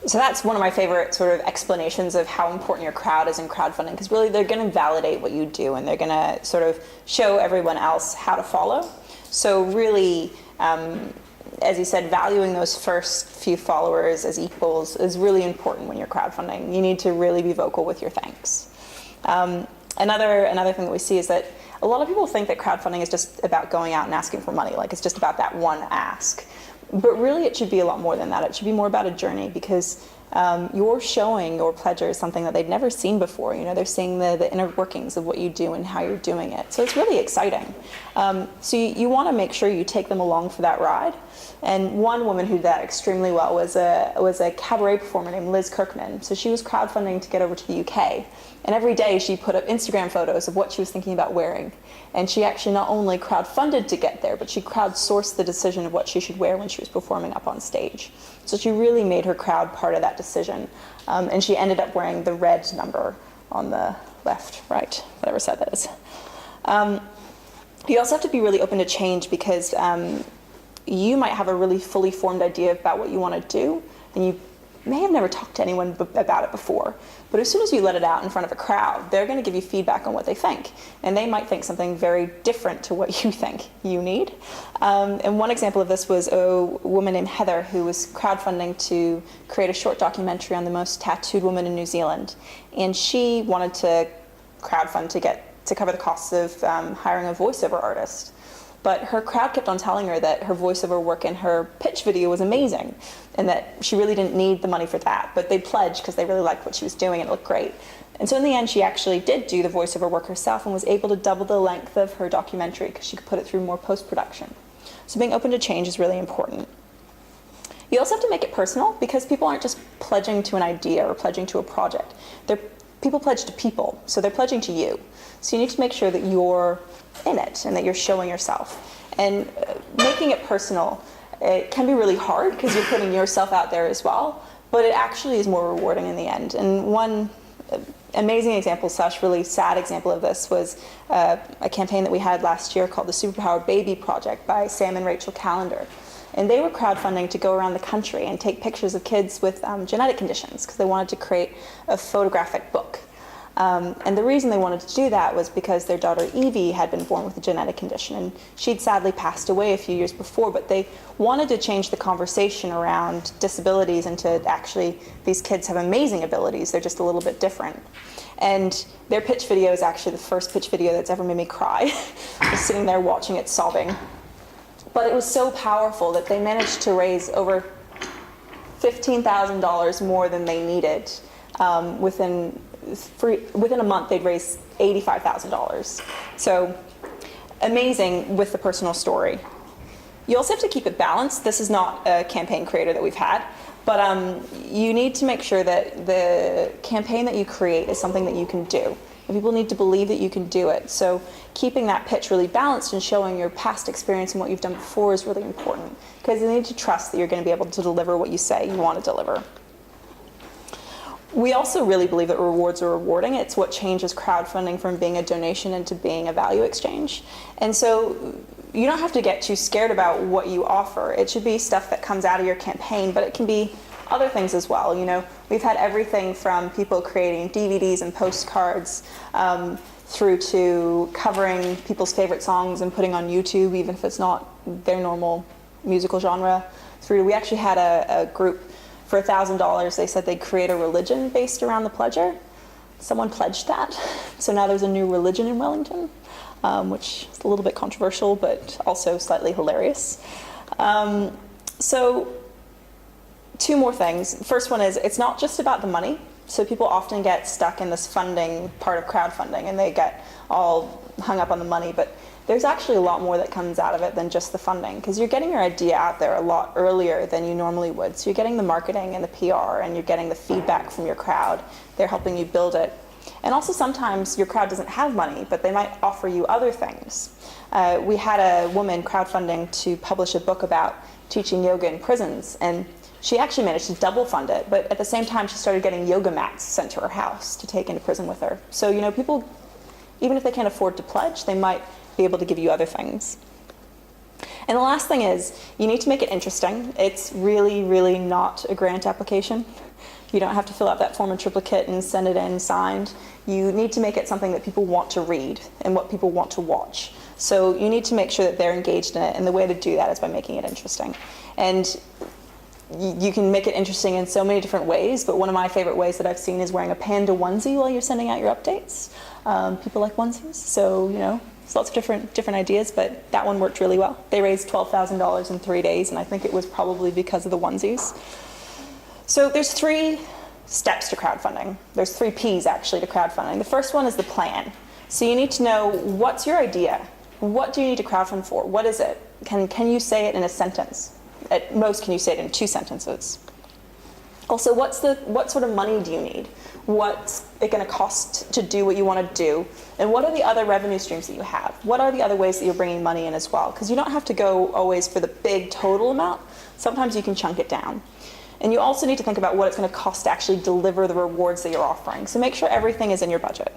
So that's one of my favorite sort of explanations of how important your crowd is in crowdfunding, because really they're going to validate what you do and they're going to sort of show everyone else how to follow. So really, as you said, valuing those first few followers as equals is really important when you're crowdfunding. You need to really be vocal with your thanks. Another thing that we see is that a lot of people think that crowdfunding is just about going out and asking for money, like it's just about that one ask. But really it should be a lot more than that. It should be more about a journey, because you're showing your pledgers something that they've never seen before. You know, they're seeing the inner workings of what you do and how you're doing it. So it's really exciting. So you want to make sure you take them along for that ride. And one woman who did that extremely well was a cabaret performer named Liz Kirkman. So she was crowdfunding to get over to the UK. And every day she put up Instagram photos of what she was thinking about wearing. And she actually not only crowdfunded to get there, but she crowdsourced the decision of what she should wear when she was performing up on stage. So she really made her crowd part of that decision. And she ended up wearing the red number on the left, right, whatever side that is. You also have to be really open to change, because you might have a really fully formed idea about what you want to do, and you may have never talked to anyone about it before. But as soon as you let it out in front of a crowd, they're going to give you feedback on what they think. And they might think something very different to what you think you need. And one example of this was a woman named Heather, who was crowdfunding to create a short documentary on the most tattooed woman in New Zealand. And she wanted to crowdfund to cover the costs of hiring a voiceover artist. But her crowd kept on telling her that her voiceover work in her pitch video was amazing, and that she really didn't need the money for that. But they pledged because they really liked what she was doing and it looked great. And so in the end, she actually did do the voiceover work herself and was able to double the length of her documentary because she could put it through more post-production. So being open to change is really important. You also have to make it personal, because people aren't just pledging to an idea or pledging to a project. People pledge to people, so they're pledging to you. So you need to make sure that you're in it and that you're showing yourself. And making it personal, it can be really hard because you're putting yourself out there as well, but it actually is more rewarding in the end. And one amazing example / really sad example of this was a campaign that we had last year called the Superpowered Baby Project by Sam and Rachel Callender. And they were crowdfunding to go around the country and take pictures of kids with genetic conditions, because they wanted to create a photographic book. And the reason they wanted to do that was because their daughter Evie had been born with a genetic condition, and she'd sadly passed away a few years before, but they wanted to change the conversation around disabilities into actually these kids have amazing abilities, they're just a little bit different. And their pitch video is actually the first pitch video that's ever made me cry. Just sitting there watching it sobbing. But it was so powerful that they managed to raise over $15,000 more than they needed. Within a month, they'd raised $85,000. So amazing with the personal story. You also have to keep it balanced. This is not a campaign creator that we've had, but you need to make sure that the campaign that you create is something that you can do. And people need to believe that you can do it. So keeping that pitch really balanced and showing your past experience and what you've done before is really important, because you need to trust that you're going to be able to deliver what you say you want to deliver. We also really believe that rewards are rewarding. It's what changes crowdfunding from being a donation into being a value exchange. And so you don't have to get too scared about what you offer. It should be stuff that comes out of your campaign, but it can be other things as well. You know, we've had everything from people creating DVDs and postcards through to covering people's favorite songs and putting on YouTube, even if it's not their normal musical genre. We actually had a group for $1,000. They said they'd create a religion based around the pledger. Someone pledged that. So now there's a new religion in Wellington, which is a little bit controversial, but also slightly hilarious. So two more things. First one is, it's not just about the money. So people often get stuck in this funding part of crowdfunding and they get all hung up on the money, but there's actually a lot more that comes out of it than just the funding, because you're getting your idea out there a lot earlier than you normally would. So you're getting the marketing and the PR, and you're getting the feedback from your crowd. They're helping you build it. And also sometimes your crowd doesn't have money, but they might offer you other things. We had a woman crowdfunding to publish a book about teaching yoga in prisons, and she actually managed to double fund it, but at the same time she started getting yoga mats sent to her house to take into prison with her. So, you know, people Even if they can't afford to pledge, they might be able to give you other things. And the last thing is, you need to make it interesting. It's really, really not a grant application. You don't have to fill out that form in triplicate and send it in signed. You need to make it something that people want to read and what people want to watch. So you need to make sure that they're engaged in it, and the way to do that is by making it interesting. And you can make it interesting in so many different ways, but one of my favorite ways that I've seen is wearing a panda onesie while you're sending out your updates. People like onesies, so there's lots of different ideas, but that one worked really well. They raised $12,000 in 3 days, and I think it was probably because of the onesies. So there's 3 steps to crowdfunding. There's 3 P's actually to crowdfunding. The first one is the plan. So you need to know, what's your idea? What do you need to crowdfund for? What is it? Can you say it in a sentence? At most, can you say it in 2 sentences? Also, what sort of money do you need? What's it going to cost to do what you want to do? And what are the other revenue streams that you have? What are the other ways that you're bringing money in as well? Because you don't have to go always for the big total amount. Sometimes you can chunk it down. And you also need to think about what it's going to cost to actually deliver the rewards that you're offering. So make sure everything is in your budget.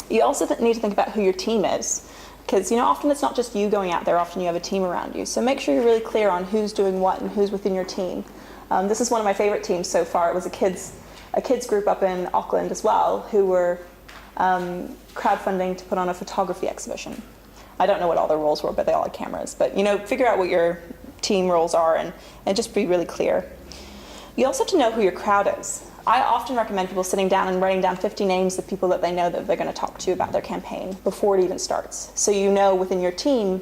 You also need to think about who your team is. Because often it's not just you going out there, often you have a team around you. So make sure you're really clear on who's doing what and who's within your team. This is one of my favorite teams so far. It was a kids group up in Auckland as well, who were crowdfunding to put on a photography exhibition. I don't know what all their roles were, but they all had cameras. But figure out what your team roles are and just be really clear. You also have to know who your crowd is. I often recommend people sitting down and writing down 50 names of people that they know that they're going to talk to about their campaign before it even starts. So within your team,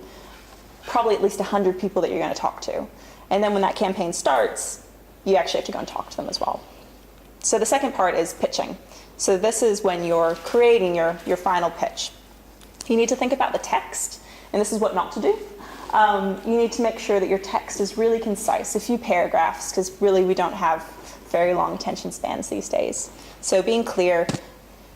probably at least 100 people that you're going to talk to. And then when that campaign starts, you actually have to go and talk to them as well. So the second part is pitching. So this is when you're creating your final pitch. You need to think about the text, and this is what not to do. You need to make sure that your text is really concise, a few paragraphs, because really we don't have very long attention spans these days. So being clear,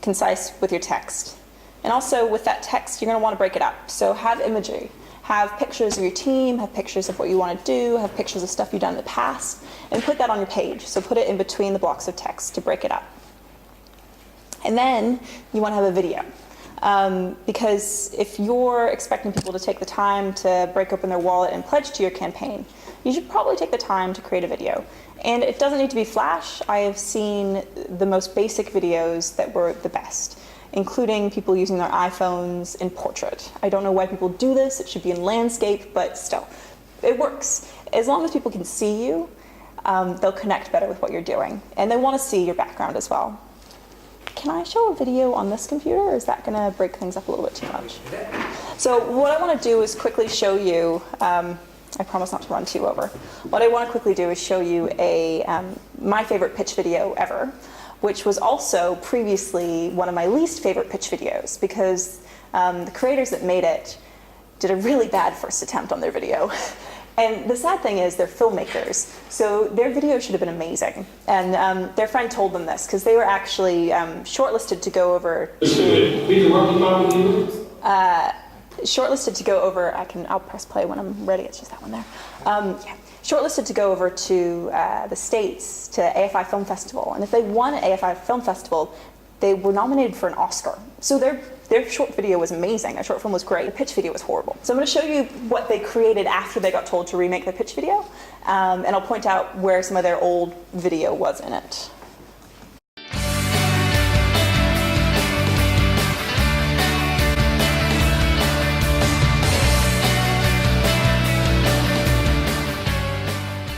concise with your text. And also with that text, you're going to want to break it up. So have imagery. Have pictures of your team, have pictures of what you want to do, have pictures of stuff you've done in the past, and put that on your page. So put it in between the blocks of text to break it up. And then you want to have a video. Because if you're expecting people to take the time to break open their wallet and pledge to your campaign, you should probably take the time to create a video. And it doesn't need to be flash. I have seen the most basic videos that were the best, including people using their iPhones in portrait. I don't know why people do this. It should be in landscape, but still, it works. As long as people can see you, they'll connect better with what you're doing. And they want to see your background as well. Can I show a video on this computer, or is that going to break things up a little bit too much? So what I want to do is quickly show you, I promise not to run 2 over. What I want to quickly do is show you my favorite pitch video ever, which was also previously one of my least favorite pitch videos, because the creators that made it did a really bad first attempt on their video. And the sad thing is they're filmmakers, so their video should have been amazing. And their friend told them this, because they were actually shortlisted to go over I'll press play when I'm ready, it's just that one there. Shortlisted to go over to the States, to AFI Film Festival. And if they won at AFI Film Festival, they were nominated for an Oscar. So their short video was amazing. Their short film was great. The pitch video was horrible. So I'm going to show you what they created after they got told to remake their pitch video. And I'll point out where some of their old video was in it.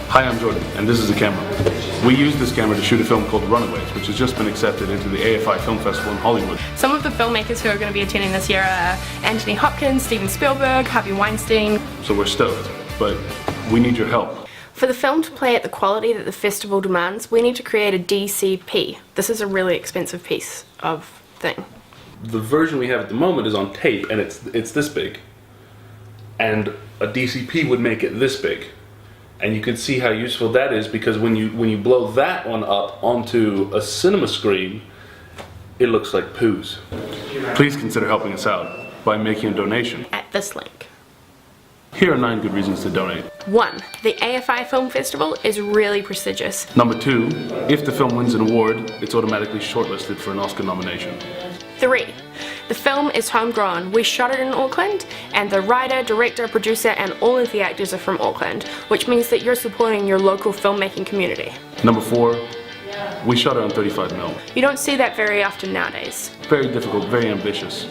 Hi, I'm Jordan, and this is the camera. We used this camera to shoot a film called Runaways, which has just been accepted into the AFI Film Festival in Hollywood. Some of the filmmakers who are going to be attending this year are Anthony Hopkins, Steven Spielberg, Harvey Weinstein. So we're stoked, but we need your help. For the film to play at the quality that the festival demands, we need to create a DCP. This is a really expensive piece of thing. The version we have at the moment is on tape, and it's this big. And a DCP would make it this big. And you can see how useful that is, because when you blow that one up onto a cinema screen, it looks like poos. Please consider helping us out by making a donation At this link. Here are 9 good reasons to donate. 1. The AFI Film Festival is really prestigious. Number 2, if the film wins an award, it's automatically shortlisted for an Oscar nomination. 3. The film is homegrown. We shot it in Auckland, and the writer, director, producer, and all of the actors are from Auckland, which means that you're supporting your local filmmaking community. Number 4, we shot it on 35mm. You don't see that very often nowadays. Very difficult, very ambitious.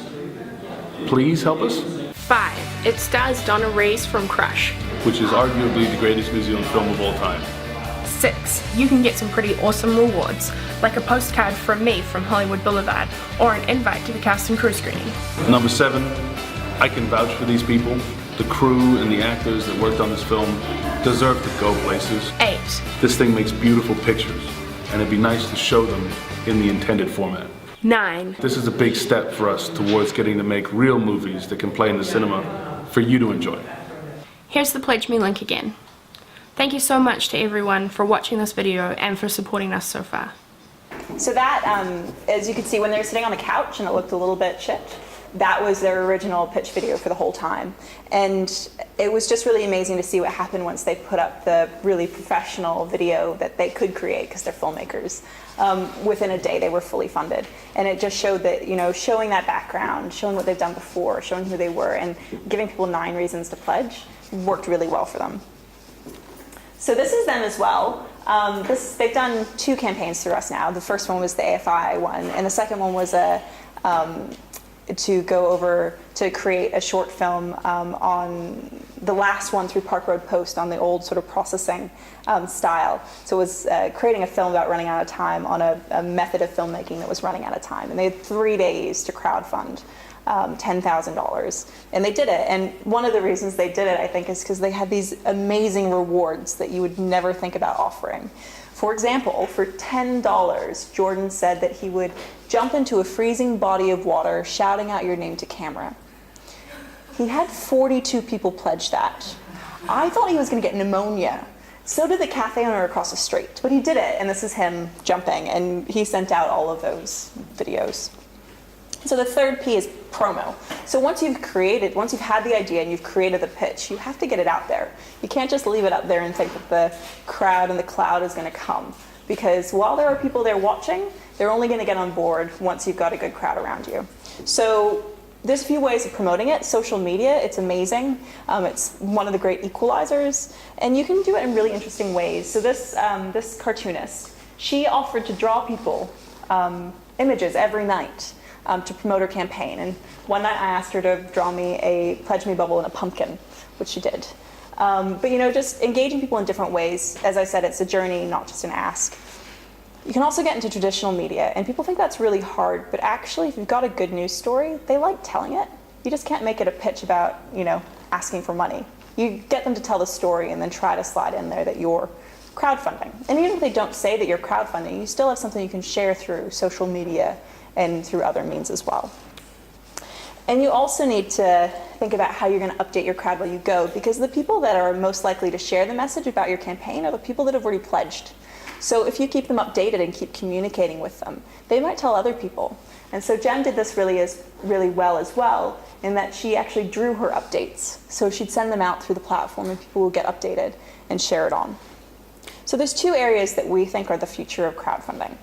Please help us? 5. It stars Donna Reese from Crush. Which is arguably the greatest New Zealand film of all time. 6. You can get some pretty awesome rewards, like a postcard from me from Hollywood Boulevard, or an invite to the cast and crew screening. Number 7, I can vouch for these people. The crew and the actors that worked on this film deserve to go places. 8. This thing makes beautiful pictures, and it'd be nice to show them in the intended format. 9. This is a big step for us towards getting to make real movies that can play in the cinema for you to enjoy. Here's the Pledge Me link again. Thank you so much to everyone for watching this video and for supporting us so far. So that, as you can see, when they were sitting on the couch and it looked a little bit shit, that was their original pitch video for the whole time. And it was just really amazing to see what happened once they put up the really professional video that they could create, because they're filmmakers. Within a day, they were fully funded. And it just showed that, you know, showing that background, showing what they've done before, showing who they were, and giving people 9 reasons to pledge worked really well for them. So this is them as well. They've done 2 campaigns through us now. The first one was the AFI one, and the second one was to go over to create a short film on the last one through Park Road Post on the old sort of processing style. So it was creating a film about running out of time on a method of filmmaking that was running out of time. And they had 3 days to crowdfund $10,000, and they did it. And one of the reasons they did it, I think, is because they had these amazing rewards that you would never think about offering. For example, for $10, Jordan said that he would jump into a freezing body of water shouting out your name to camera. He had 42 people pledge that. I thought he was going to get pneumonia. So did the cafe owner across the street, but he did it, and this is him jumping, and he sent out all of those videos. So the third P is promo. So once you've had the idea and you've created the pitch, you have to get it out there. You can't just leave it up there and think that the crowd and the cloud is going to come. Because while there are people there watching, they're only going to get on board once you've got a good crowd around you. So there's a few ways of promoting it. Social media, it's amazing. It's one of the great equalizers. And you can do it in really interesting ways. So this cartoonist, she offered to draw people images every night to promote her campaign. And one night I asked her to draw me a Pledge Me bubble and a pumpkin, which she did. But you know, just engaging people in different ways. As I said, it's a journey, not just an ask. You can also get into traditional media, and people think that's really hard, but actually, if you've got a good news story, they like telling it. You just can't make it a pitch about, you know, asking for money. You get them to tell the story and then try to slide in there that you're crowdfunding. And even if they don't say that you're crowdfunding, you still have something you can share through social media and through other means as well. And you also need to think about how you're going to update your crowd while you go, because the people that are most likely to share the message about your campaign are the people that have already pledged. So if you keep them updated and keep communicating with them, they might tell other people. And so Jen did this really well as well, in that she actually drew her updates. So she'd send them out through the platform and people will get updated and share it on. So there's 2 areas that we think are the future of crowdfunding.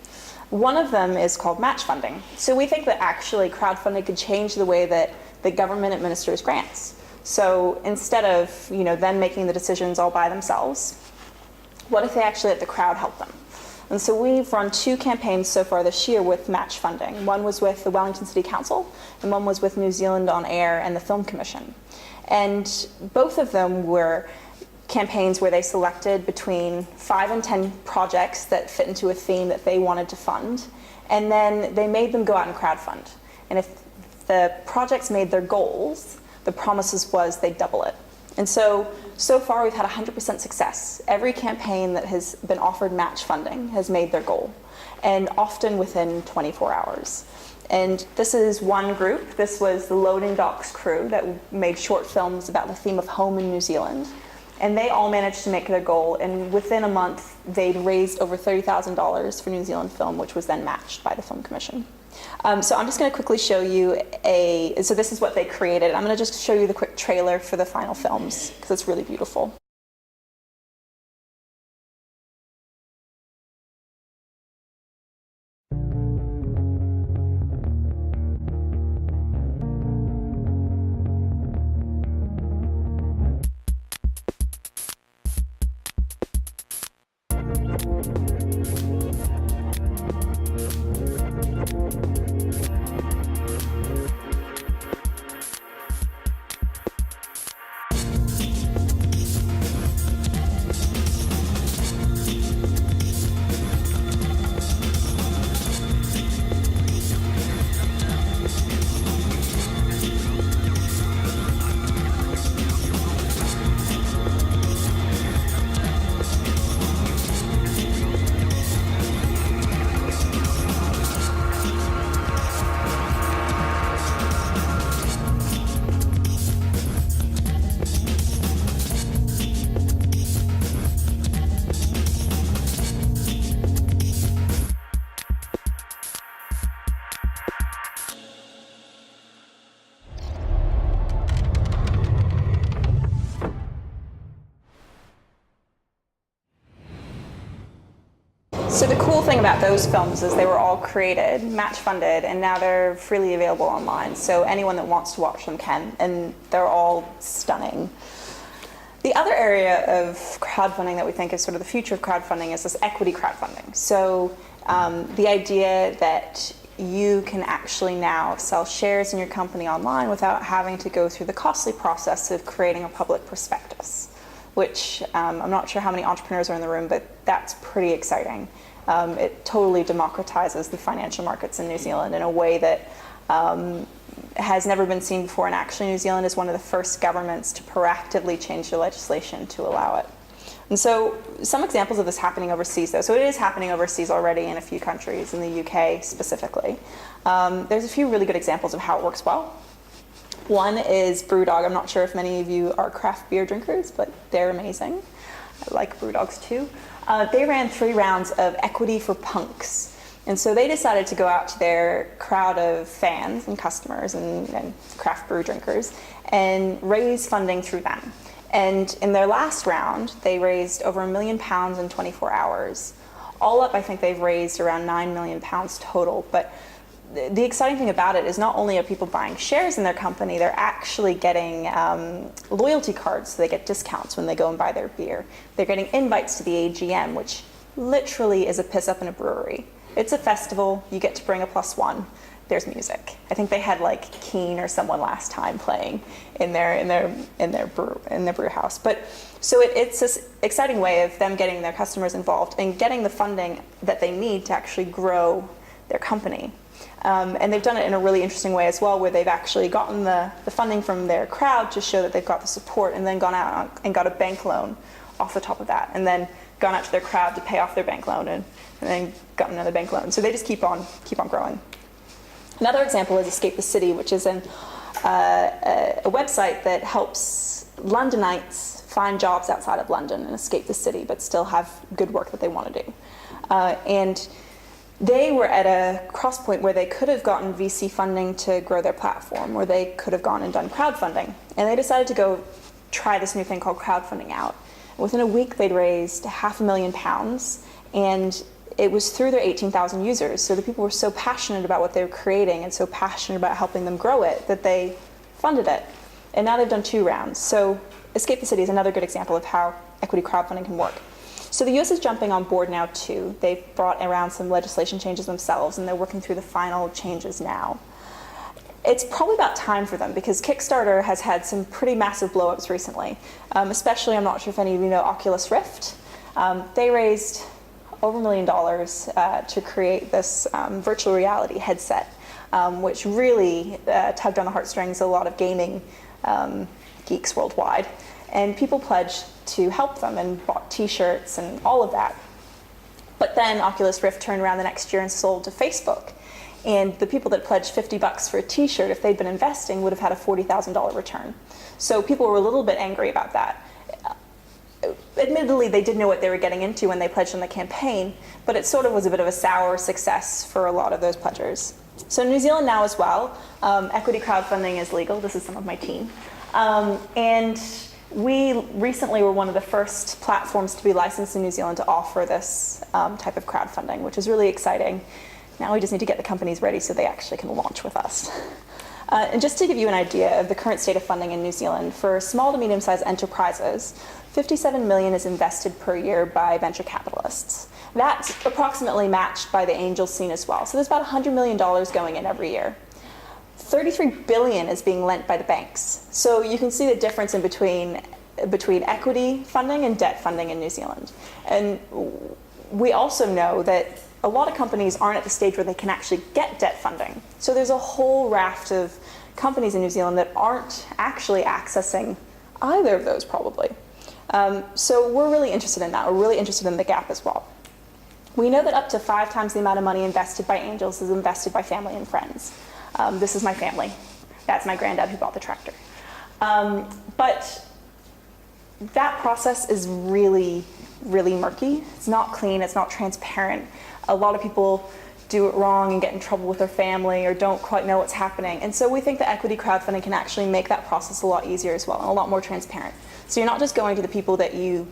One of them is called matchfunding. So we think that actually crowdfunding could change the way that the government administers grants. So instead of, you know, them making the decisions all by themselves, what if they actually let the crowd help them? And so we've run 2 campaigns so far this year with match funding. One was with the Wellington City Council, and one was with New Zealand On Air and the Film Commission. And both of them were campaigns where they selected between 5 and 10 projects that fit into a theme that they wanted to fund, and then they made them go out and crowdfund. And if the projects made their goals, the promises was they'd double it. And so far we've had 100% success. Every campaign that has been offered match funding has made their goal, and often within 24 hours. And this is one group. This was the Loading Docks crew that made short films about the theme of home in New Zealand. And they all managed to make their goal, and within a month they'd raised over $30,000 for New Zealand film, which was then matched by the Film Commission. So I'm just going to quickly show you so this is what they created. I'm going to just show you the quick trailer for the final films, because it's really beautiful. So the cool thing about those films is they were all created, match funded, and now they're freely available online. So anyone that wants to watch them can, and they're all stunning. The other area of crowdfunding that we think is sort of the future of crowdfunding is this equity crowdfunding. So the idea that you can actually now sell shares in your company online without having to go through the costly process of creating a public prospectus, which I'm not sure how many entrepreneurs are in the room, but that's pretty exciting. It totally democratizes the financial markets in New Zealand in a way that has never been seen before, and actually New Zealand is one of the first governments to proactively change their legislation to allow it. And so some examples of this happening overseas though. So it is happening overseas already in a few countries, in the UK specifically. There's a few really good examples of how it works well. One is Brewdog. I'm not sure if many of you are craft beer drinkers, but they're amazing. I like Brewdogs too. They ran 3 rounds of Equity for Punks. And so they decided to go out to their crowd of fans and customers and craft brew drinkers and raise funding through them. And in their last round, they raised over £1 million in 24 hours. All up, I think they've raised around £9 million total. But the exciting thing about it is not only are people buying shares in their company, they're actually getting loyalty cards, so they get discounts when they go and buy their beer. They're getting invites to the AGM, which literally is a piss up in a brewery. It's a festival, you get to bring a +1. There's music. I think they had like Keen or someone last time playing in their brew house. But so it's this exciting way of them getting their customers involved and getting the funding that they need to actually grow their company. And they've done it in a really interesting way as well, where they've actually gotten the funding from their crowd to show that they've got the support, and then gone out and got a bank loan off the top of that, and then gone out to their crowd to pay off their bank loan, and then got another bank loan. So they just keep on growing. Another example is Escape the City, which is a website that helps Londonites find jobs outside of London and escape the city, but still have good work that they want to do. And they were at a cross point where they could have gotten VC funding to grow their platform, or they could have gone and done crowdfunding. And they decided to go try this new thing called crowdfunding out. Within a week, they'd raised £500,000, and it was through their 18,000 users. So the people were so passionate about what they were creating and so passionate about helping them grow it that they funded it. And now they've done 2 rounds. So Escape the City is another good example of how equity crowdfunding can work. So the US is jumping on board now too. They've brought around some legislation changes themselves, and they're working through the final changes now. It's probably about time for them, because Kickstarter has had some pretty massive blow-ups recently. Especially, I'm not sure if any of you know Oculus Rift. They raised over $1 million to create this virtual reality headset, which really tugged on the heartstrings of a lot of gaming geeks worldwide. And people pledged to help them and bought t-shirts and all of that. But then Oculus Rift turned around the next year and sold to Facebook. And the people that pledged $50 for a t-shirt, if they'd been investing, would have had a $40,000 return. So people were a little bit angry about that. Admittedly, they did know what they were getting into when they pledged on the campaign, but it sort of was a bit of a sour success for a lot of those pledgers. So in New Zealand now as well, equity crowdfunding is legal. This is some of my team. And we recently were one of the first platforms to be licensed in New Zealand to offer this type of crowdfunding, which is really exciting. Now we just need to get the companies ready so they actually can launch with us. And just to give you an idea of the current state of funding in New Zealand, for small to medium-sized enterprises, $57 million is invested per year by venture capitalists. That's approximately matched by the angel scene as well. So there's about $100 million going in every year. $33 billion is being lent by the banks. So you can see the difference in between equity funding and debt funding in New Zealand. And we also know that a lot of companies aren't at the stage where they can actually get debt funding. So there's a whole raft of companies in New Zealand that aren't actually accessing either of those probably. So we're really interested in that. We're really interested in the gap as well. We know that up to 5 times the amount of money invested by angels is invested by family and friends. This is my family. That's my granddad who bought the tractor. But that process is really, really murky. It's not clean. It's not transparent. A lot of people do it wrong and get in trouble with their family or don't quite know what's happening. And so we think that equity crowdfunding can actually make that process a lot easier as well and a lot more transparent. So you're not just going to the people that you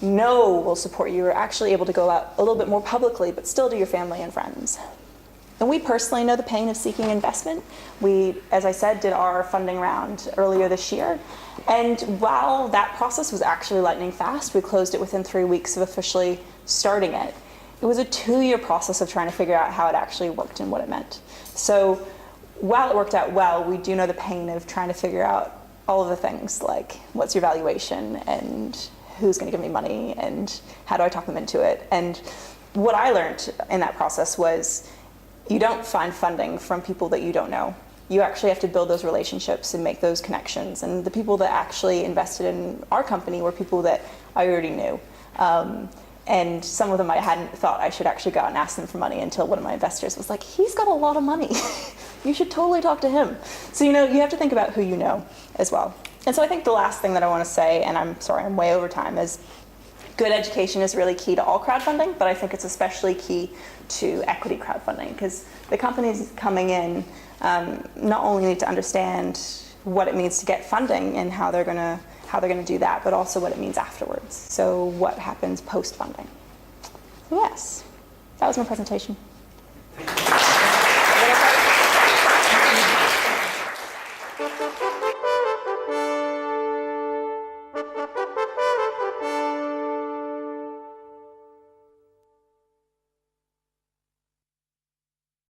know will support you are actually able to go out a little bit more publicly, but still to your family and friends. And we personally know the pain of seeking investment. We, as I said, did our funding round earlier this year. And while that process was actually lightning fast, we closed it within 3 weeks of officially starting it. It was a 2-year process of trying to figure out how it actually worked and what it meant. So while it worked out well, we do know the pain of trying to figure out all of the things like what's your valuation and who's going to give me money and how do I talk them into it. And what I learned in that process was you don't find funding from people that you don't know. You actually have to build those relationships and make those connections. And the people that actually invested in our company were people that I already knew. And some of them I hadn't thought I should actually go out and ask them for money until one of my investors was like, he's got a lot of money. You should totally talk to him. So, you have to think about who you know as well. And so I think the last thing that I want to say, and I'm sorry, I'm way over time, is good education is really key to all crowdfunding, but I think it's especially key to equity crowdfunding, because the companies coming in not only need to understand what it means to get funding and how they're going to do that, but also what it means afterwards. So what happens post-funding. So yes, that was my presentation.